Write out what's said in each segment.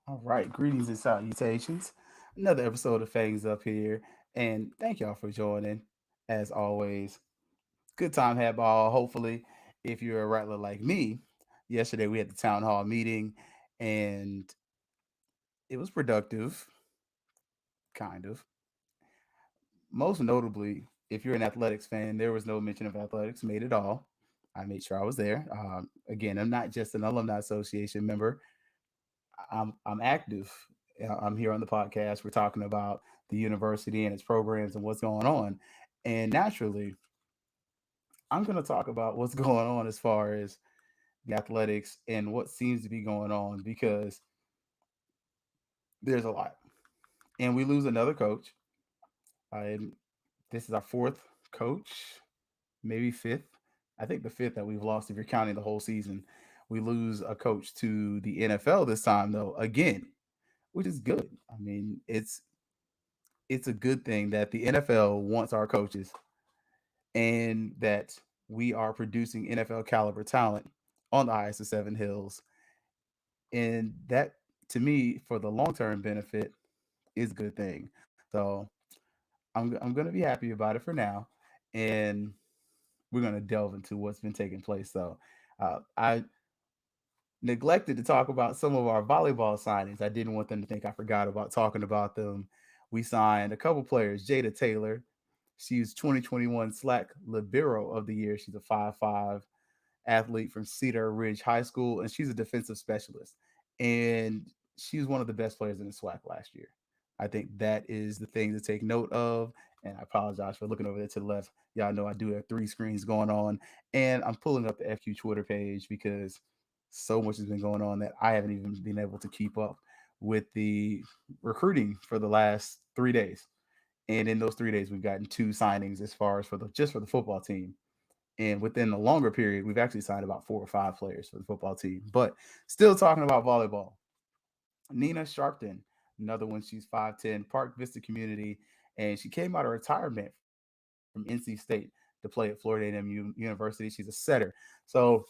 All right, greetings and salutations. Another episode of Fangs Up here, and thank y'all for joining. As always, good time had ball. Hopefully, if you're a rattler like me, yesterday we had the town hall meeting, and it was productive, kind of. Most notably, if you're an athletics fan, there was no mention of athletics made at all. I made sure I was there. Again, I'm not just an alumni association member. I'm active. I'm here on the podcast. We're talking about the university and its programs and what's going on. And naturally, I'm going to talk about what's going on as far as the athletics and what seems to be going on because there's a lot. And we lose another coach. And this is our fourth coach, maybe fifth. I think the fifth that we've lost if you're counting the whole season. We lose a coach to the NFL this time, though, again, which is good. I mean, it's a good thing that the NFL wants our coaches and that we are producing NFL caliber talent on the highest of seven hills. And that, to me, for the long term benefit, is a good thing. So I'm going to be happy about it for now. And we're going to delve into what's been taking place. So I neglected to talk about some of our volleyball signings. I didn't want them to think I forgot about talking about them. We signed a couple players. Jada Taylor, she's 2021 Slack Libero of the Year. She's a 5'5" athlete from Cedar Ridge High School, and she's a defensive specialist. And she was one of the best players in the SWAC last year. I think that is the thing to take note of. And I apologize for looking over there to the left. Y'all know I do have three screens going on, and I'm pulling up the FQ Twitter page because so much has been going on that I haven't even been able to keep up with the recruiting for the last 3 days. And in those 3 days, we've gotten two signings as far as for the just for the football team. And within a longer period, we've actually signed about 4 or 5 players for the football team. But still talking about volleyball. Nina Sharpton, another one. She's 5'10", Park Vista Community, and she came out of retirement from NC State to play at Florida A&M University. She's a setter. So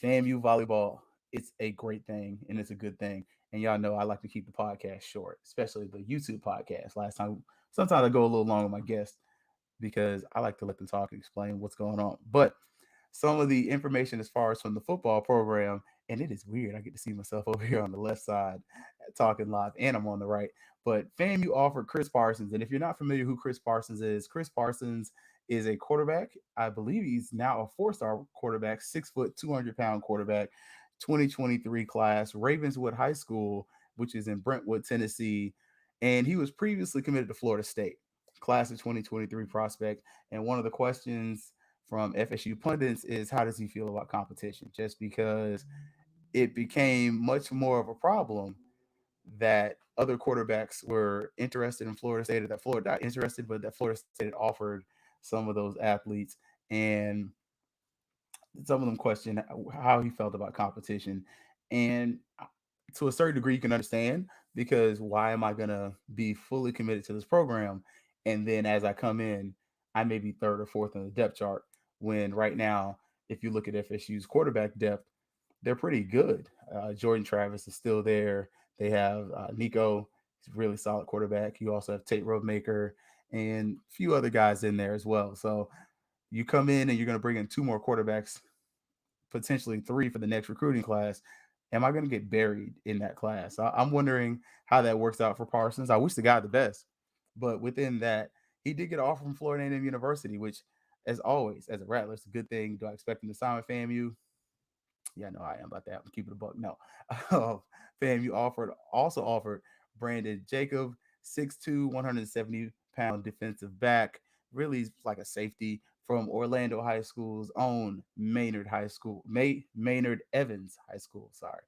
FAMU volleyball, it's a great thing and it's a good thing. And y'all know I like to keep the podcast short, especially the YouTube podcast. Last time, sometimes I go a little long with my guests because I like to let them talk and explain what's going on. But some of the information as far as from the football program, and it is weird. I get to see myself over here on the left side talking live, and I'm on the right. But FAMU offered Chris Parsons, and if you're not familiar who Chris Parsons is a quarterback. I believe he's now a four-star quarterback, 6 foot, 200-pound quarterback, 2023 class, Ravenswood High School, which is in Brentwood, Tennessee, and he was previously committed to Florida State, class of 2023 prospect. And one of the questions from FSU pundits is how does he feel about competition? Just because it became much more of a problem that other quarterbacks were interested in Florida State, or that Florida not interested, but that Florida State had offered some of those athletes, and some of them questioned how he felt about competition. And to a certain degree, you can understand because why am I gonna be fully committed to this program, and then as I come in, I may be third or fourth on the depth chart. When right now, if you look at FSU's quarterback depth, they're pretty good. Jordan Travis is still there. They have Nico, he's a really solid quarterback. You also have Tate Roadmaker and a few other guys in there as well. So you come in and you're going to bring in two more quarterbacks, potentially three for the next recruiting class. Am I going to get buried in that class? I'm wondering how that works out for Parsons. I wish the guy the best, but within that, he did get an offer from Florida A&M University, which, as always, as a Rattler, it's a good thing. Do I expect him to sign with FAMU? Yeah, no, I am about that. I'm keeping a buck. No, FAMU also offered Brandon Jacob, 6'2", 170-pound defensive back. Really, he's like a safety from Orlando High School's own Maynard High School, Maynard Evans High School. Sorry,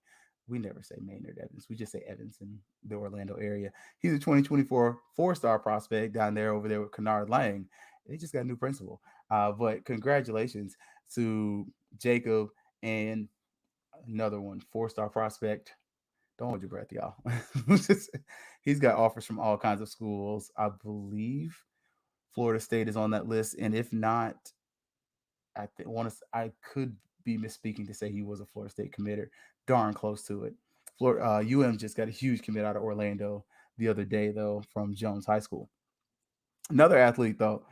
we never say Maynard Evans. We just say Evans in the Orlando area. He's a 2024 four-star prospect down there over there with Kennard Lang. They just got a new principal. But congratulations to Jacob and another one, four-star prospect. Don't hold your breath, y'all. He's got offers from all kinds of schools. I believe Florida State is on that list, and if not, I could be misspeaking to say he was a Florida State committer. Darn close to it. UM just got a huge commit out of Orlando the other day, though, from Jones High School. Another athlete, though,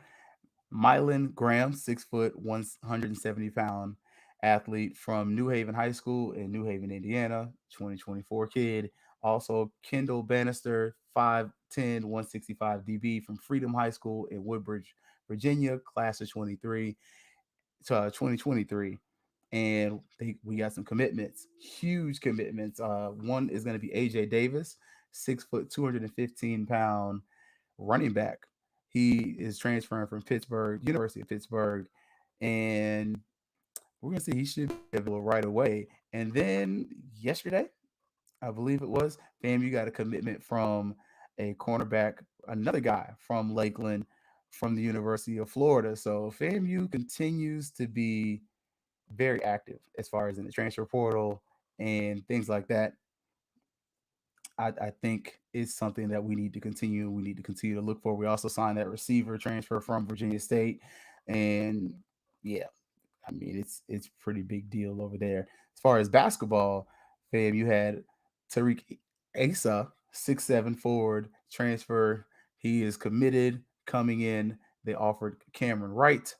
Mylan Graham, 6 foot, 170 pound athlete from New Haven High School in New Haven, Indiana, 2024 kid. Also, Kendall Bannister, 5'10, 165 DB from Freedom High School in Woodbridge, Virginia, class of 2023. And we got some commitments, huge commitments. One is going to be AJ Davis, 6 foot, 215 pound running back. He is transferring from Pittsburgh, University of Pittsburgh, and we're gonna see he should be available right away. And then yesterday, I believe it was, FAMU got a commitment from a cornerback, another guy from Lakeland, from the University of Florida. So FAMU continues to be very active as far as in the transfer portal and things like that. I think it's something that we need to continue. We need to continue to look for. We also signed that receiver transfer from Virginia State, and yeah, I mean it's pretty big deal over there. As far as basketball, fam, you had Tariq Asa, 6'7" forward transfer. He is committed coming in. They offered Cameron Wright.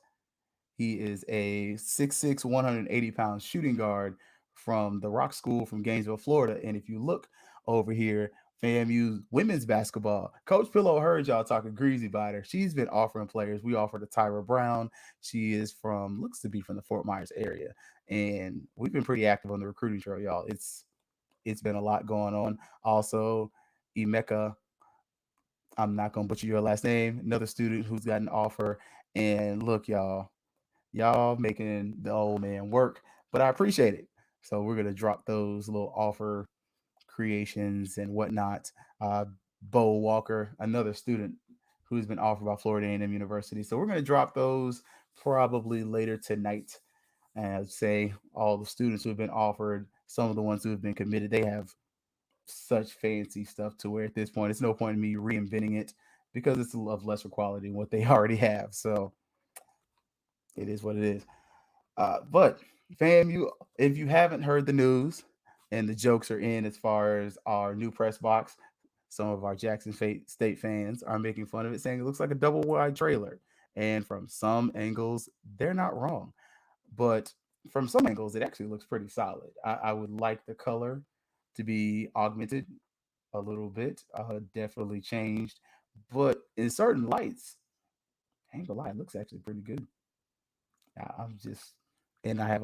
He is a 6'6", 180-pound shooting guard from the Rock School from Gainesville, Florida. And if you look over here, FAMU women's basketball, Coach Pillow heard y'all talking greasy about her. She's been offering players. We offered a Tyra Brown. She is from, looks to be from the Fort Myers area. And we've been pretty active on the recruiting trail, y'all. It's been a lot going on. Also, Emeka, I'm not gonna butcher your last name, another student who's got an offer. And look, y'all making the old man work, but I appreciate it. So we're gonna drop those little offer creations and whatnot. Bo Walker, another student who's been offered by Florida A&M University. So we're gonna drop those probably later tonight. And I'd say all the students who have been offered, some of the ones who have been committed, they have such fancy stuff to where at this point, it's no point in me reinventing it because it's of lesser quality than what they already have. So it is what it is. But fam, you if you haven't heard the news and the jokes are in as far as our new press box, some of our Jackson State fans are making fun of it, saying it looks like a double wide trailer. And from some angles, they're not wrong. But from some angles, it actually looks pretty solid. I would like the color to be augmented a little bit, definitely changed. But in certain lights, I ain't gonna lie, it looks actually pretty good. I'm just, and I have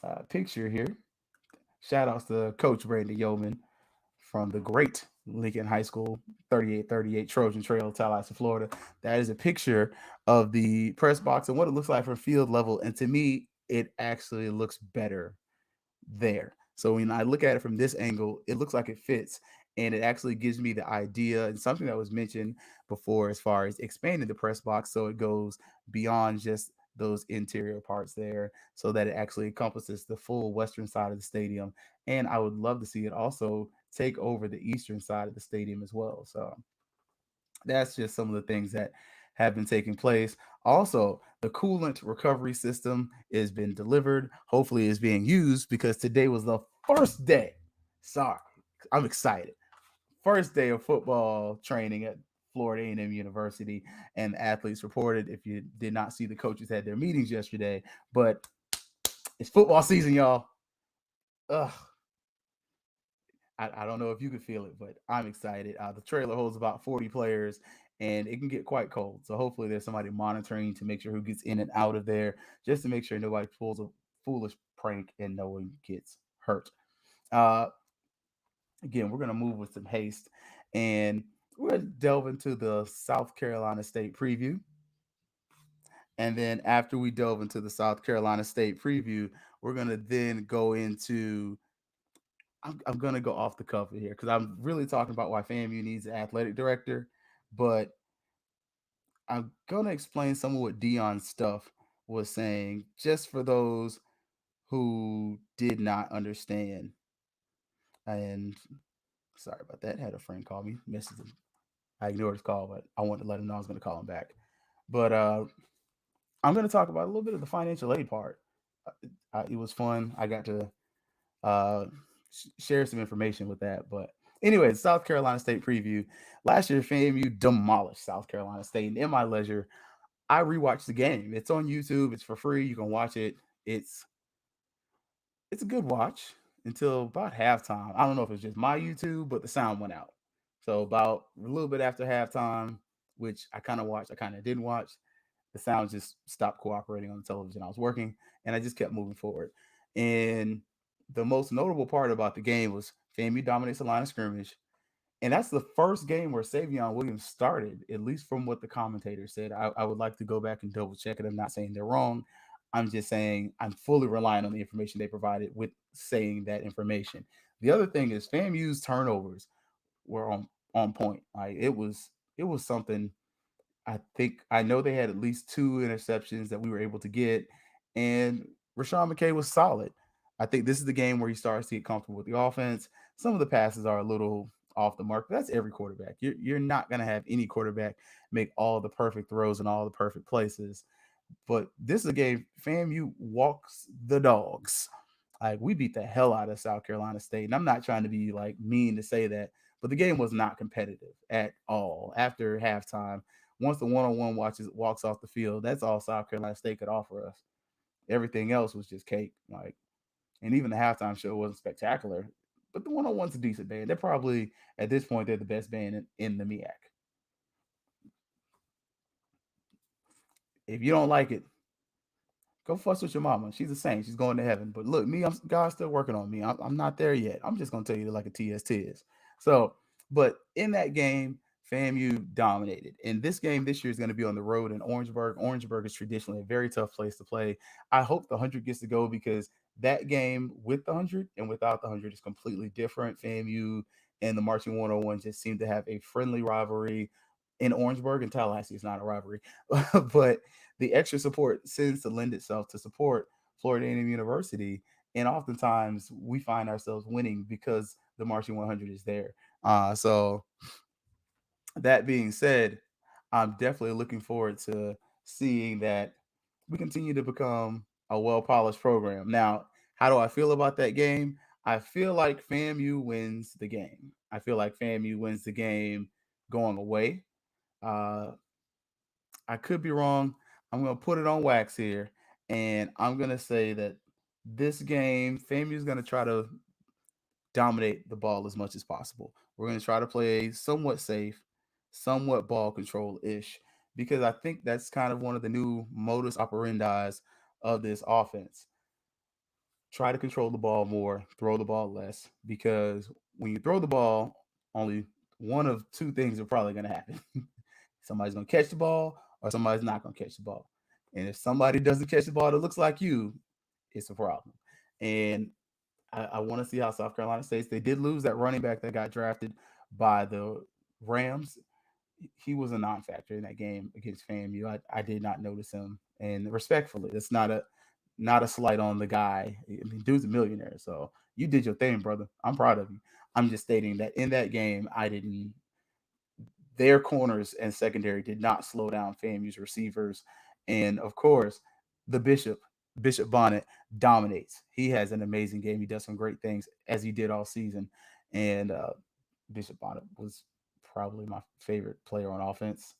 a picture here. Shout outs to Coach Brandon Yeoman from the great Lincoln High School, 3838 Trojan Trail, Tallahassee, Florida. That is a picture of the press box and what it looks like from field level. And to me, it actually looks better there. So when I look at it from this angle, it looks like it fits. And it actually gives me the idea and something that was mentioned before as far as expanding the press box so it goes beyond just those interior parts there so that it actually encompasses the full western side of the stadium. And I would love to see it also take over the eastern side of the stadium as well. So that's just some of the things that have been taking place. Also, the coolant recovery system has been delivered. Hopefully, is being used because today was the first day. Sorry, I'm excited. First day of football training at Florida A&M University, and the athletes reported. If you did not see, the coaches had their meetings yesterday, but it's football season, y'all. Ugh, I don't know if you could feel it, but I'm excited. The trailer holds about 40 players and it can get quite cold. So hopefully there's somebody monitoring to make sure who gets in and out of there, just to make sure nobody pulls a foolish prank and no one gets hurt. Uh, Again, we're going to move with some haste and we're going to delve into the South Carolina State preview. And then after we delve into the South Carolina State preview, we're going to then go into I'm going to go off the cuff here because I'm really talking about why FAMU needs an athletic director, but I'm going to explain some of what Dion Stuff was saying just for those who did not understand. And sorry about that. Had a friend call me, message him. I ignored his call, but I wanted to let him know I was going to call him back. But I'm going to talk about a little bit of the financial aid part. It was fun. I got to uh, share some information with that. But anyway, South Carolina State preview. Last year, FAMU demolished South Carolina State. And in my leisure, I rewatched the game. It's on YouTube. It's for free. You can watch it. It's it's a good watch until about halftime. I don't know if it's just my YouTube, but the sound went out. So about a little bit after halftime, which I kind of watched, I kind of didn't watch, the sound just stopped cooperating on the television I was working, and I just kept moving forward. And the most notable part about the game was FAMU dominates the line of scrimmage, and that's the first game where Savion Williams started, at least from what the commentator said. I would like to go back and double check it. I'm not saying they're wrong. I'm just saying I'm fully relying on the information they provided with saying that information. The other thing is FAMU's turnovers were on point. Like it was something. I know they had at least two interceptions that we were able to get, and Rashawn McKay was solid. I think this is the game where he starts to get comfortable with the offense. Some of the passes are a little off the mark, but that's every quarterback. You're not going to have any quarterback make all the perfect throws in all the perfect places. But this is a game FAMU walks the dogs. Like we beat the hell out of South Carolina State, and I'm not trying to be like mean to say that, but the game was not competitive at all. After halftime, once the one-on-one watches walks off the field, that's all South Carolina State could offer us. Everything else was just cake. Like, and even the halftime show wasn't spectacular, but the one-on-one's a decent band. They're probably at this point they're the best band in the MEAC. If you don't like it, go fuss with your mama. She's a saint. She's going to heaven. But look, me, God's still working on me. I'm not there yet. I'm just gonna tell you like a TST is. So, but in that game, FAMU dominated. And this game this year is going to be on the road in Orangeburg. Orangeburg is traditionally a very tough place to play. I hope the 100 gets to go because that game with the 100 and without the 100 is completely different. FAMU and the Marching 101 just seem to have a friendly rivalry in Orangeburg, and Tallahassee is not a rivalry, but the extra support seems to lend itself to support Florida A&M University, and oftentimes we find ourselves winning because the Marching 100 is there. So that being said, I'm definitely looking forward to seeing that we continue to become a well polished program. Now, how do I feel about that game? I feel like FAMU wins the game. I feel like FAMU wins the game going away. Uh, I could be wrong. I'm going to put it on wax here, and I'm going to say that this game, FAMU is going to try to dominate the ball as much as possible. We're going to try to play somewhat safe, somewhat ball control ish, because I think that's kind of one of the new modus operandi of this offense. Try to control the ball more, throw the ball less, because when you throw the ball, only one of two things are probably going to happen. Somebody's going to catch the ball or somebody's not going to catch the ball. And if somebody doesn't catch the ball that looks like you, it's a problem. And I want to see how South Carolina State's. They did lose that running back that got drafted by the Rams. He was a non-factor in that game against FAMU. I did not notice him, and respectfully, it's not a slight on the guy. I mean, dude's a millionaire, so you did your thing, brother. I'm proud of you. I'm just stating that in that game, I didn't. Their corners and secondary did not slow down FAMU's receivers, and of course, the Bishop Bonnet dominates. He has an amazing game. He does some great things as he did all season, and Bishop Bonnet was probably my favorite player on offense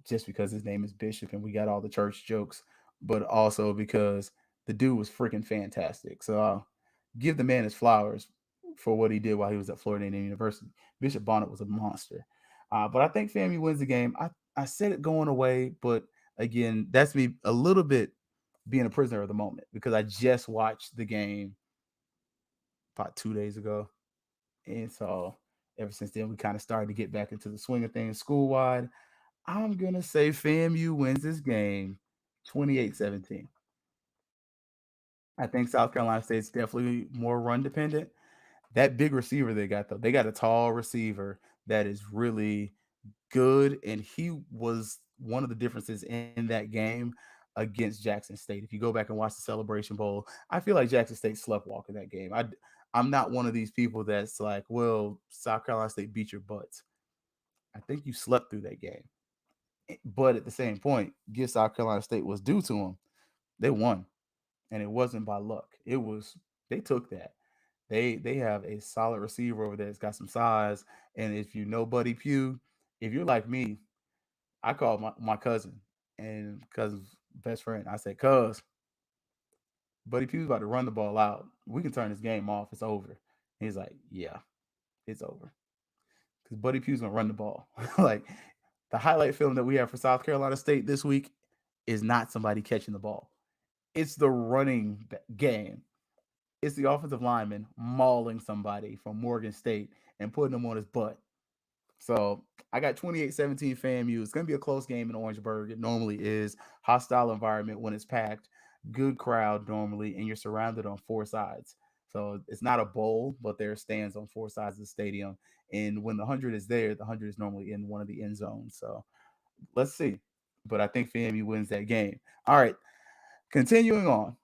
just because his name is Bishop and we got all the church jokes, but also because the dude was freaking fantastic. So give the man his flowers for what he did while he was at Florida A&M University. Bishop Bonnet was a monster. But I think FAMU wins the game. I said it going away, but again, that's me a little bit being a prisoner of the moment because I just watched the game about 2 days ago. And so ever since then, we kind of started to get back into the swing of things school wide. I'm going to say FAMU wins this game 28-17. I think South Carolina State's definitely more run dependent. That big receiver they got, though, they got a tall receiver that is really good. And he was one of the differences in that game against Jackson State. If you go back and watch the Celebration Bowl, I feel like Jackson State sleptwalk in that game. I'm not one of these people that's like, well, South Carolina State beat your butts. I think you slept through that game. But at the same point, give South Carolina State was due to them. They won, and it wasn't by luck. It was they took that. They have a solid receiver over there. It's got some size. And if you know Buddy Pugh, if you're like me, I called my cousin and cousin's best friend. I said, "Cuz, Buddy Pugh's about to run the ball out. We can turn this game off. It's over." And he's like, "Yeah, it's over." Because Buddy Pugh's gonna run the ball. Like the highlight film that we have for South Carolina State this week is not somebody catching the ball. It's the running game. It's the offensive lineman mauling somebody from Morgan State and putting him on his butt. So I got 28-17 FAMU. It's going to be a close game in Orangeburg. It normally is. Hostile environment when it's packed. Good crowd normally, and you're surrounded on four sides. So it's not a bowl, but there are stands on four sides of the stadium. And when the 100 is there, the 100 is normally in one of the end zones. So let's see. But I think FAMU wins that game. All right, continuing on.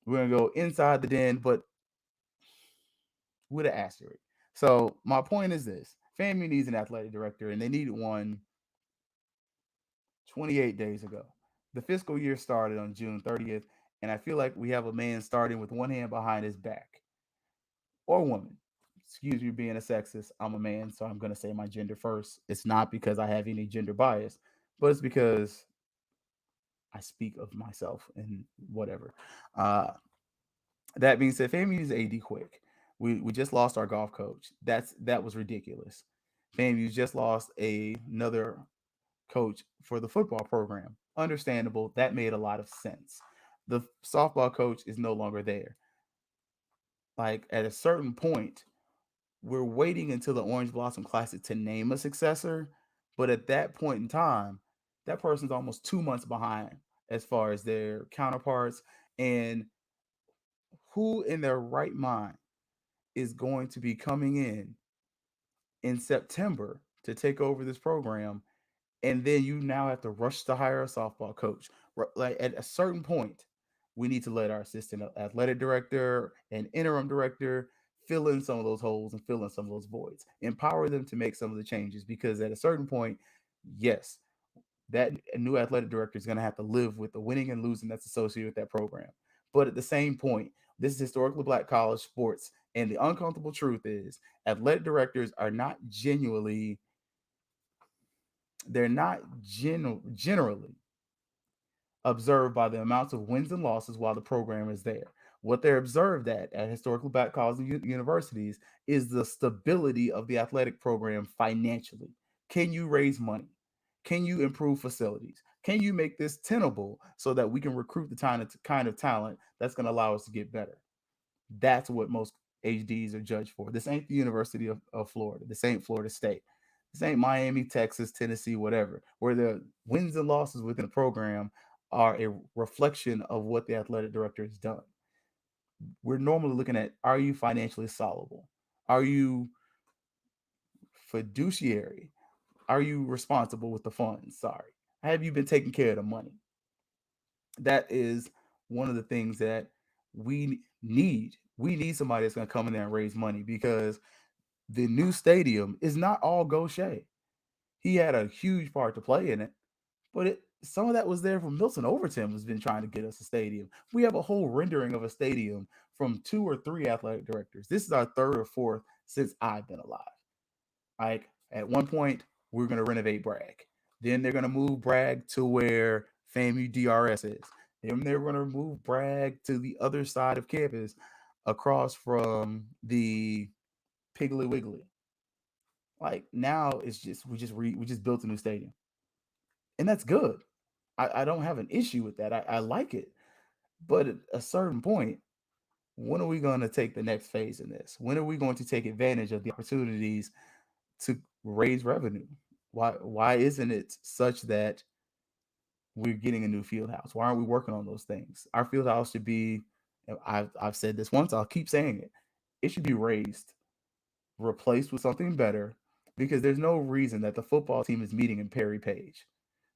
We're going to go inside the den, but with an asterisk. So my point is this: FAMU needs an athletic director, and they needed one 28 days ago. The fiscal year started on June 30th, and I feel like we have a man starting with one hand behind his back, or woman. Excuse me being a sexist. I'm a man, so I'm going to say my gender first. It's not because I have any gender bias, but it's because I speak of myself and whatever. Uh, that being said, FAMU needs AD quick. We just lost our golf coach. That was ridiculous. FAMU just lost another coach for the football program. Understandable. That made a lot of sense. The softball coach is no longer there. Like at a certain point, we're waiting until the Orange Blossom Classic to name a successor. But at that point in time, that person's almost 2 months behind as far as their counterparts. And who in their right mind is going to be coming in September to take over this program, and then you now have to rush to hire a softball coach. Like at a certain point, we need to let our assistant athletic director and interim director fill in some of those holes and fill in some of those voids. Empower them to make some of the changes because at a certain point, yes, that new athletic director is going to have to live with the winning and losing that's associated with that program. But at the same point, this is historically black college sports, and the uncomfortable truth is athletic directors are not genuinely they're not generally observed by the amounts of wins and losses while the program is there. What they're observed at historically black colleges and universities is the stability of the athletic program financially. Can you raise money? Can you improve facilities? Can you make this tenable so that we can recruit the kind of talent that's going to allow us to get better? That's what most HDs are judged for. This ain't the University of Florida. This ain't Florida State. This ain't Miami, Texas, Tennessee, whatever, where the wins and losses within the program are a reflection of what the athletic director has done. We're normally looking at, are you financially solvable? Are you fiduciary? Are you responsible with the funds? Sorry. Have you been taking care of the money? That is one of the things that we need. We need somebody that's going to come in there and raise money because the new stadium is not all Gaucher. He had a huge part to play in it, but some of that was there from Milton Overton has been trying to get us a stadium. We have a whole rendering of a stadium from two or three athletic directors. This is our third or fourth since I've been alive. Like at one point, we're going to renovate Bragg. Then they're going to move Bragg to where FAMU DRS is. Then they're going to move Bragg to the other side of campus across from the Piggly Wiggly. Like now it's just we just built a new stadium. And that's good. I don't have an issue with that. I like it. But at a certain point, when are we going to take the next phase in this? When are we going to take advantage of the opportunities to raise revenue? Why isn't it such that we're getting a new field house? Why aren't we working on those things? Our field house should be, I've said this once, I'll keep saying it. It should be raised, replaced with something better, because there's no reason that the football team is meeting in Perry Page.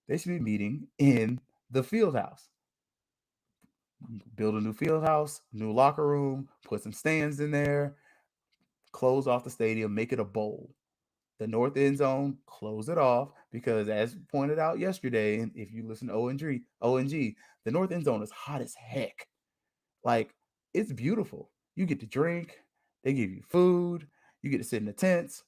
They should be meeting in the field house. Build a new field house, new locker room, put some stands in there, close off the stadium, make it a bowl. The north end zone, close it off because, as pointed out yesterday, and if you listen to ONG, the north end zone is hot as heck. Like it's beautiful. You get to drink. They give you food, you get to sit in the tents.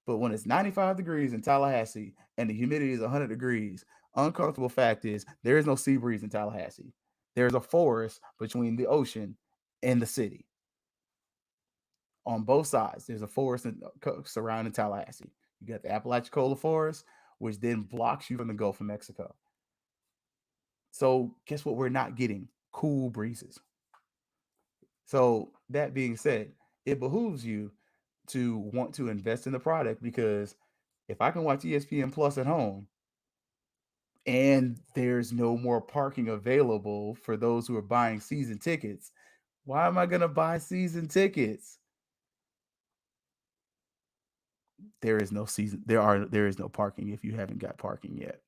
But when it's 95 degrees in Tallahassee and the humidity is 100 degrees, uncomfortable fact is there is no sea breeze in Tallahassee. There's a forest between the ocean and the city. On both sides, there's a forest surrounding Tallahassee. You got the Apalachicola Forest, which then blocks you from the Gulf of Mexico. So, guess what? We're not getting cool breezes. So, that being said, it behooves you to want to invest in the product because if I can watch ESPN Plus at home and there's no more parking available for those who are buying season tickets, why am I going to buy season tickets? There is no season there is no parking if you haven't got parking yet.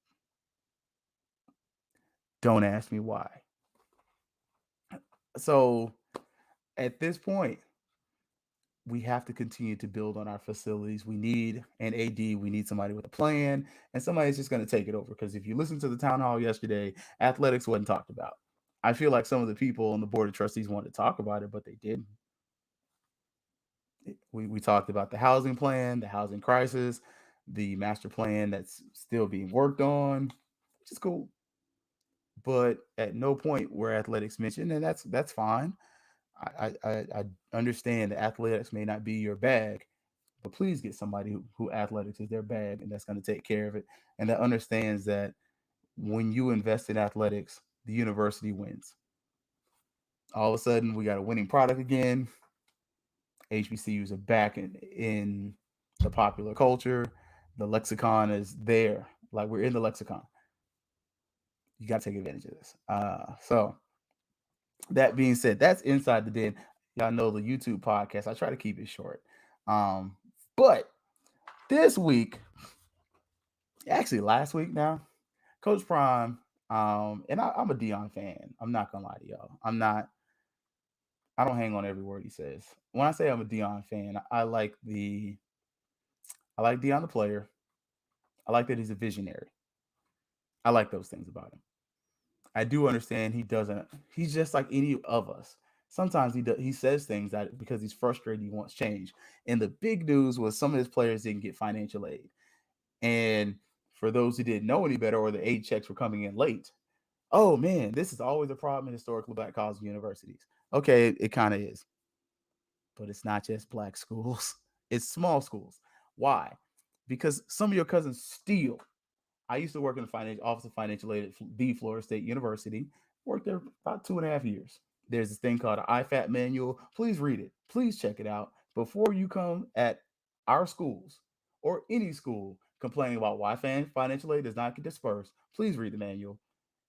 Don't ask me why. So, at this point, we have to continue to build on our facilities. We need an AD, we need somebody with a plan, and somebody's just going to take it over. Because if you listen to the town hall yesterday, athletics wasn't talked about. I feel like some of the people on the board of trustees wanted to talk about it, but they didn't. We talked about the housing plan, the housing crisis, the master plan that's still being worked on, which is cool. But at no point were athletics mentioned, and that's fine. I understand that athletics may not be your bag, but please get somebody who athletics is their bag and that's going to take care of it and that understands that when you invest in athletics, the university wins. All of a sudden, we got a winning product again. HBCUs are back in the popular culture. The lexicon is there. Like we're in the lexicon. You got to take advantage of this. So that being said, that's Inside the Den. Y'all know the YouTube podcast. I try to keep it short. Um, but this week, actually last week now, Coach Prime, and I'm a Dion fan. I'm not gonna lie to y'all. I'm not. I don't hang on every word he says. When I say I'm a Dion fan, I like Dion the player. I like that he's a visionary. I like those things about him. I do understand he doesn't. He's just like any of us. Sometimes he says things that because he's frustrated, he wants change. And the big news was some of his players didn't get financial aid. And for those who didn't know any better or the aid checks were coming in late, oh man, this is always a problem in historically black colleges and universities. Okay, it kind of is, but it's not just black schools; it's small schools. Why? Because some of your cousins steal. I used to work in the financial office of financial aid at the Florida State University. Worked there about 2.5 years. There's this thing called an IFAT manual. Please read it. Please check it out before you come at our schools or any school complaining about why financial aid does not get dispersed. Please read the manual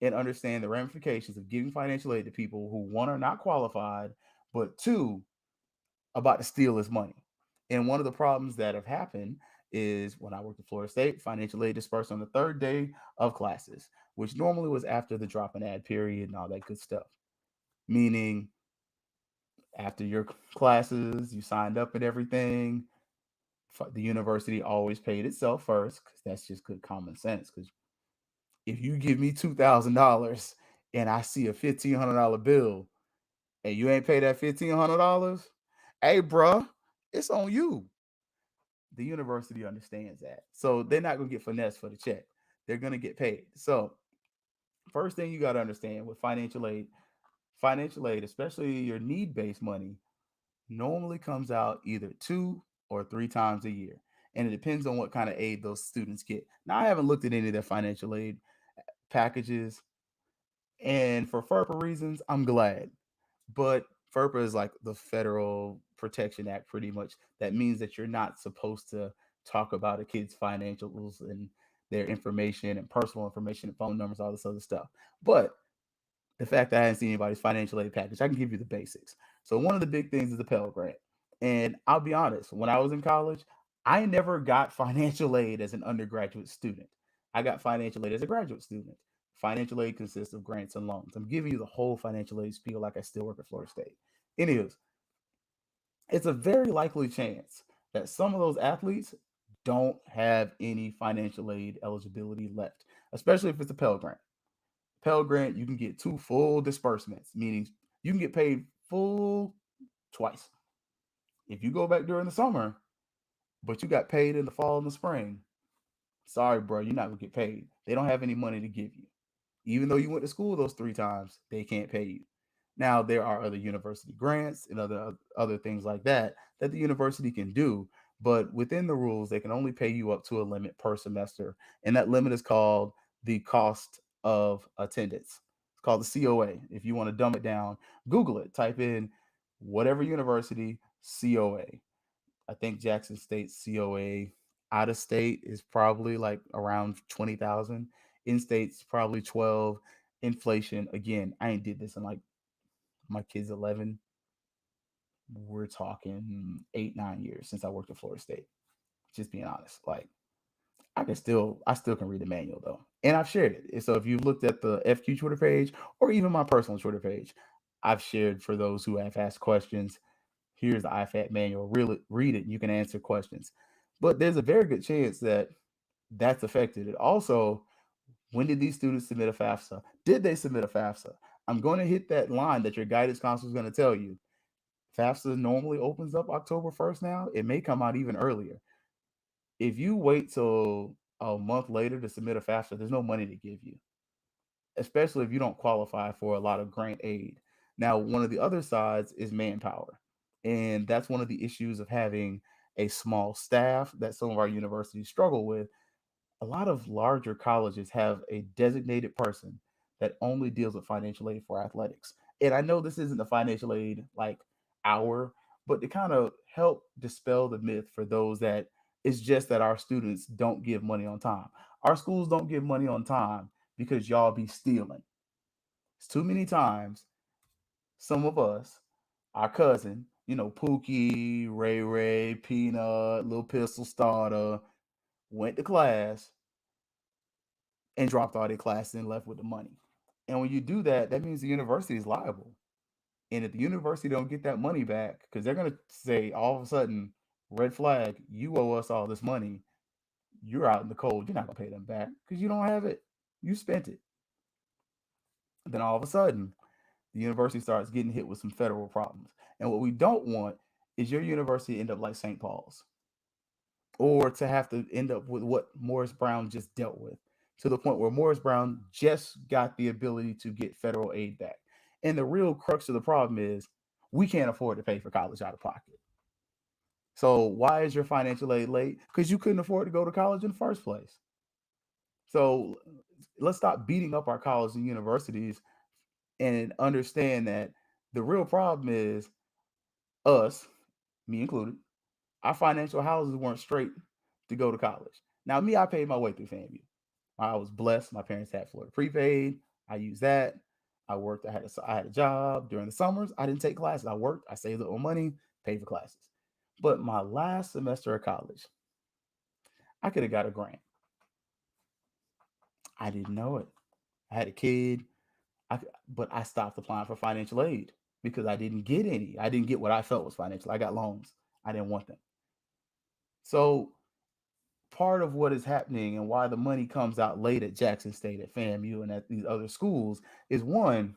and understand the ramifications of giving financial aid to people who, one, are not qualified, but two, about to steal his money. And one of the problems that have happened is when I worked at Florida State, financial aid dispersed on the third day of classes, which normally was after the drop and add period and all that good stuff. Meaning, after your classes, you signed up and everything, the university always paid itself first because that's just good common sense. Because if you give me $2,000 and I see a $1,500 bill and you ain't pay that $1,500, hey, bruh, it's on you. The university understands that. So they're not going to get finesse for the check. They're going to get paid. So, first thing you got to understand with financial aid, especially your need based money, normally comes out either 2 or 3 times a year. And it depends on what kind of aid those students get. Now, I haven't looked at any of their financial aid packages. And for FERPA reasons, I'm glad. But FERPA is like the Federal Protection Act, pretty much. That means that you're not supposed to talk about a kid's financials and their information and personal information and phone numbers, all this other stuff. But the fact that I haven't seen anybody's financial aid package, I can give you the basics. So one of the big things is the Pell Grant. And I'll be honest, when I was in college, I never got financial aid as an undergraduate student. I got financial aid as a graduate student. Financial aid consists of grants and loans. I'm giving you the whole financial aid spiel like I still work at Florida State. Anyways, it's a very likely chance that some of those athletes don't have any financial aid eligibility left, especially if it's a Pell Grant. Pell Grant, you can get 2 full disbursements, meaning you can get paid full twice. If you go back during the summer, but you got paid in the fall and the spring, sorry, bro, you're not gonna get paid. They don't have any money to give you. Even though you went to school those 3 times, they can't pay you. Now there are other university grants and other things like that that the university can do, but within the rules, they can only pay you up to a limit per semester, and that limit is called the cost of attendance. It's called the COA. If you want to dumb it down, Google it. Type in whatever university COA. I think Jackson State COA out of state is probably like around 20,000. In state's probably 12. Inflation, again, I ain't did this in like my kid's 11. We're talking 8, 9 years since I worked at Florida State. Just being honest. Like I still can read the manual though. And I've shared it. And so if you've looked at the FQ Twitter page or even my personal Twitter page, I've shared for those who have asked questions. Here's the IFAT manual. Really read it. And you can answer questions. But there's a very good chance that that's affected it. Also, when did these students submit a FAFSA? Did they submit a FAFSA? I'm going to hit that line that your guidance counselor is going to tell you. FAFSA normally opens up October 1st now. It may come out even earlier. If you wait till a month later to submit a FAFSA, there's no money to give you, especially if you don't qualify for a lot of grant aid. Now, one of the other sides is manpower. And that's one of the issues of having a small staff that some of our universities struggle with. A lot of larger colleges have a designated person that only deals with financial aid for athletics. And I know this isn't a financial aid like hour, but to kind of help dispel the myth for those that it's just that our students don't give money on time. Our schools don't give money on time because y'all be stealing. It's too many times some of us, our cousin, Pookie, Ray Ray, Peanut, Little Pistol Starter, went to class and dropped all their classes and left with the money. And when you do that, that means the university is liable. And if the university don't get that money back, because they're gonna say all of a sudden, red flag, you owe us all this money, you're out in the cold. You're not gonna pay them back because you don't have it. You spent it. Then all of a sudden, the university starts getting hit with some federal problems. And what we don't want is your university end up like St. Paul's, or to have to end up with what Morris Brown just dealt with, to the point where Morris Brown just got the ability to get federal aid back. And the real crux of the problem is we can't afford to pay for college out of pocket. So why is your financial aid late? Because you couldn't afford to go to college in the first place. So let's stop beating up our colleges and universities and understand that the real problem is us, me included. Our financial houses weren't straight to go to college. Now, me, I paid my way through FAMU. I was blessed. My parents had Florida prepaid. I used that. I worked. I had a job during the summers. I didn't take classes. I worked. I saved a little money, paid for classes. But my last semester of college, I could have got a grant. I didn't know it. I had a kid. But I stopped applying for financial aid because I didn't get any. I didn't get what I felt was financial. I got loans. I didn't want them. So part of what is happening and why the money comes out late at Jackson State, at FAMU, and at these other schools is one,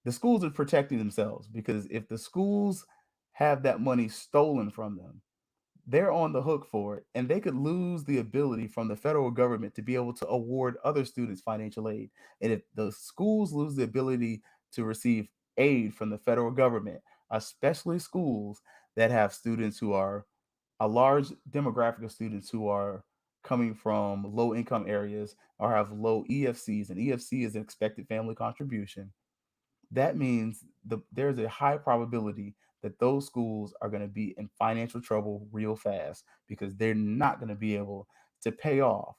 the schools are protecting themselves because if the schools have that money stolen from them, they're on the hook for it and they could lose the ability from the federal government to be able to award other students financial aid. And if the schools lose the ability to receive aid from the federal government, especially schools that have students who are a large demographic of students who are coming from low income areas or have low EFCs, and EFC is an expected family contribution, that means there's a high probability that those schools are going to be in financial trouble real fast because they're not going to be able to pay off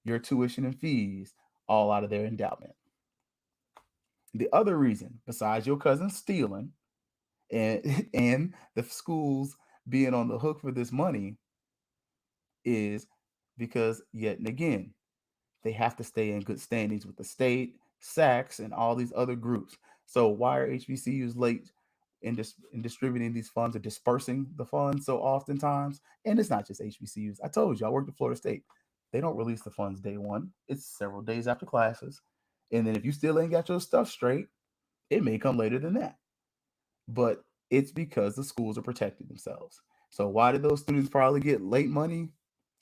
your tuition and fees all out of their endowment. The other reason, besides your cousin stealing and and the schools being on the hook for this money, is because yet and again they have to stay in good standings with the state, SACs, and all these other groups. So why are HBCUs late in distributing these funds or dispersing the funds so oftentimes? And it's not just HBCUs. I told you, I worked at Florida State. They don't release the funds day one. It's several days after classes. And then if you still ain't got your stuff straight, it may come later than that. But It's because the schools are protecting themselves. So why did those students probably get late money?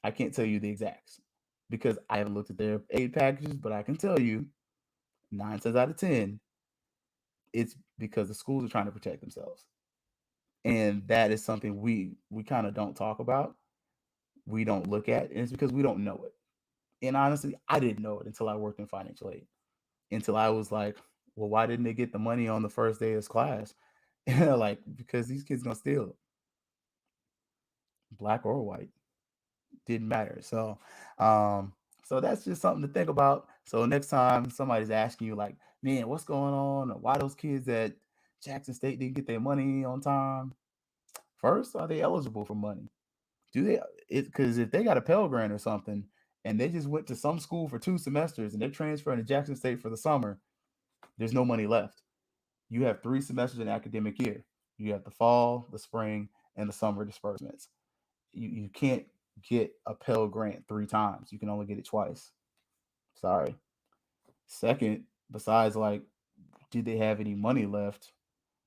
I can't tell you the exacts because I haven't looked at their aid packages, but I can tell you 9 times out of 10, it's because the schools are trying to protect themselves. And that is something we kind of don't talk about. We don't look at, and it's because we don't know it. And honestly, I didn't know it until I worked in financial aid. Until I was like, well, why didn't they get the money on the first day of class? And like, because these kids gonna steal it, black or white, didn't matter. Um, so that's just something to think about. So next time somebody's asking you, like, man, what's going on? Or why those kids at Jackson State didn't get their money on time? First, are they eligible for money? Do they? Because if they got a Pell Grant or something, and they just went to some school for 2 semesters and they're transferring to Jackson State for the summer, there's no money left. You have 3 semesters in academic year. You have the fall, the spring, and the summer disbursements. You can't get a Pell Grant 3 times. You can only get it twice. Sorry. Second, besides like, did they have any money left?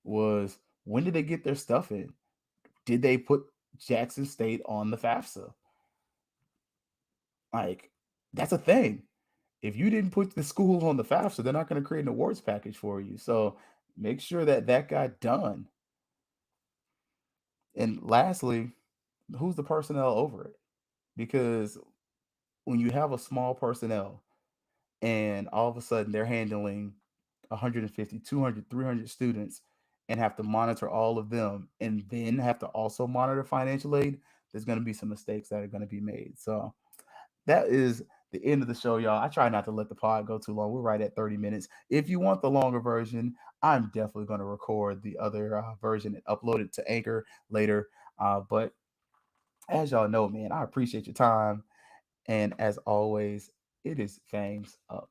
Was when did they get their stuff in? Did they put Jackson State on the FAFSA? Like, that's a thing. If you didn't put the school on the FAFSA, they're not going to create an awards package for you. So make sure that that got done. And lastly, who's the personnel over it? Because when you have a small personnel and all of a sudden they're handling 150, 200, 300 students and have to monitor all of them and then have to also monitor financial aid, there's going to be some mistakes that are going to be made. So that is the end of the show, y'all. I try not to let the pod go too long. We're right at 30 minutes. If you want the longer version, I'm definitely going to record the other version and upload it to Anchor later. But as y'all know, man, I appreciate your time. And as always, it is fangs up.